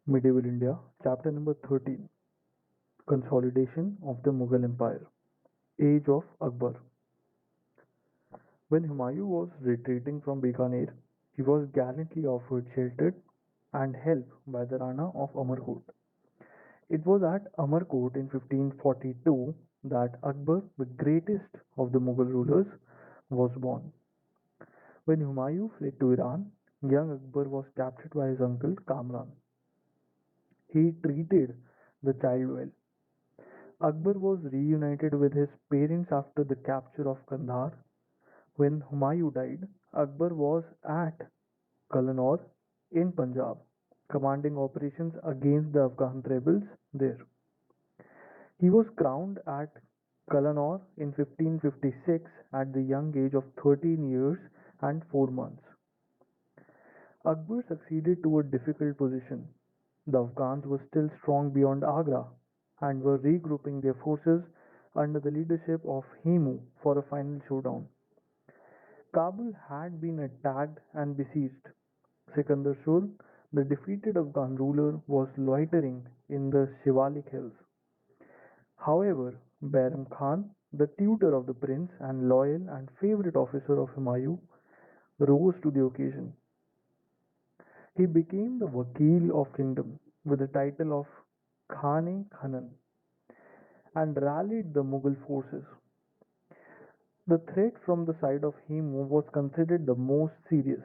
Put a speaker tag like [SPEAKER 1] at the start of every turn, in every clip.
[SPEAKER 1] Medieval India, chapter number 13, Consolidation of the Mughal Empire, Age of Akbar. When Humayun was retreating from Bikaner, he was gallantly offered shelter and help by the Rana of Amarkot. It was at Amarkot in 1542 that Akbar, the greatest of the Mughal rulers, was born. When Humayun fled to Iran, young Akbar was captured by his uncle Kamran. He treated the child well. Akbar was reunited with his parents after the capture of Kandahar. When Humayun died, Akbar was at Kallanor in Punjab, commanding operations against the Afghan rebels there. He was crowned at Kallanor in 1556 at the young age of 13 years and 4 months. Akbar succeeded to a difficult position. The Afghans were still strong beyond Agra and were regrouping their forces under the leadership of Hemu for a final showdown. Kabul had been attacked and besieged. Sikandar Sur, the defeated Afghan ruler, was loitering in the Shivalik hills. However, Bairam Khan, the tutor of the prince and loyal and favorite officer of Humayun, rose to the occasion. He became the Wakil of Kingdom with the title of Khan-e-Khanan and rallied the Mughal forces. The threat from the side of Hemu was considered the most serious.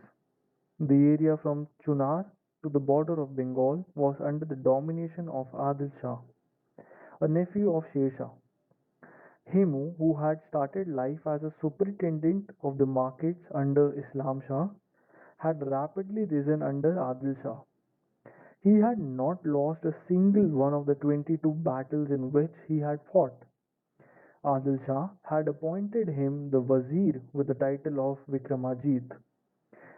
[SPEAKER 1] The area from Chunar to the border of Bengal was under the domination of Adil Shah, a nephew of Sher Shah. Hemu, who had started life as a superintendent of the markets under Islam Shah, had rapidly risen under Adil Shah. He had not lost a single one of the 22 battles in which he had fought. Adil Shah had appointed him the Wazir with the title of Vikramajit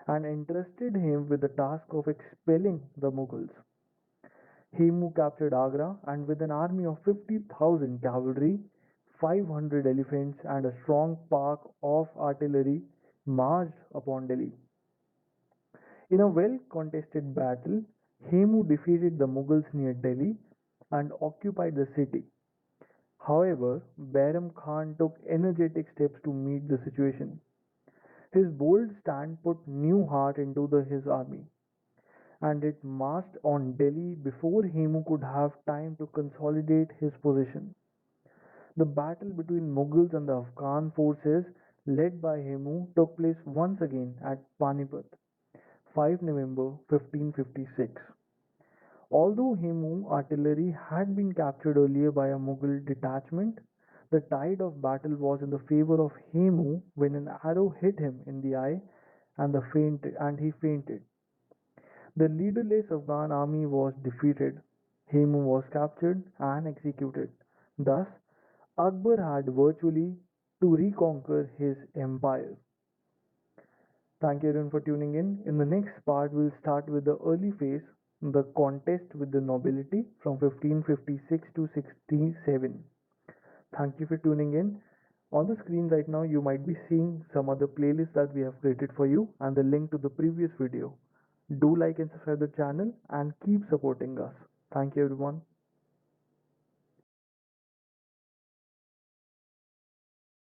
[SPEAKER 1] and entrusted him with the task of expelling the Mughals. Hemu captured Agra and with an army of 50,000 cavalry, 500 elephants and a strong park of artillery marched upon Delhi. In a well-contested battle, Hemu defeated the Mughals near Delhi and occupied the city. However, Bairam Khan took energetic steps to meet the situation. His bold stand put new heart into his army, and it marched on Delhi before Hemu could have time to consolidate his position. The battle between Mughals and the Afghan forces led by Hemu took place once again at Panipat, 5 November 1556. Although Hemu artillery had been captured earlier by a Mughal detachment, the tide of battle was in the favor of Hemu when an arrow hit him in the eye and he fainted. The leaderless Afghan army was defeated. Hemu was captured and executed. Thus, Akbar had virtually to reconquer his empire. Thank you everyone for tuning in. In the next part, we'll start with the early phase, the contest with the nobility from 1556 to 67. Thank you for tuning in. On the screen right now, you might be seeing some other playlists that we have created for you and the link to the previous video. Do like and subscribe the channel and keep supporting us. Thank you everyone.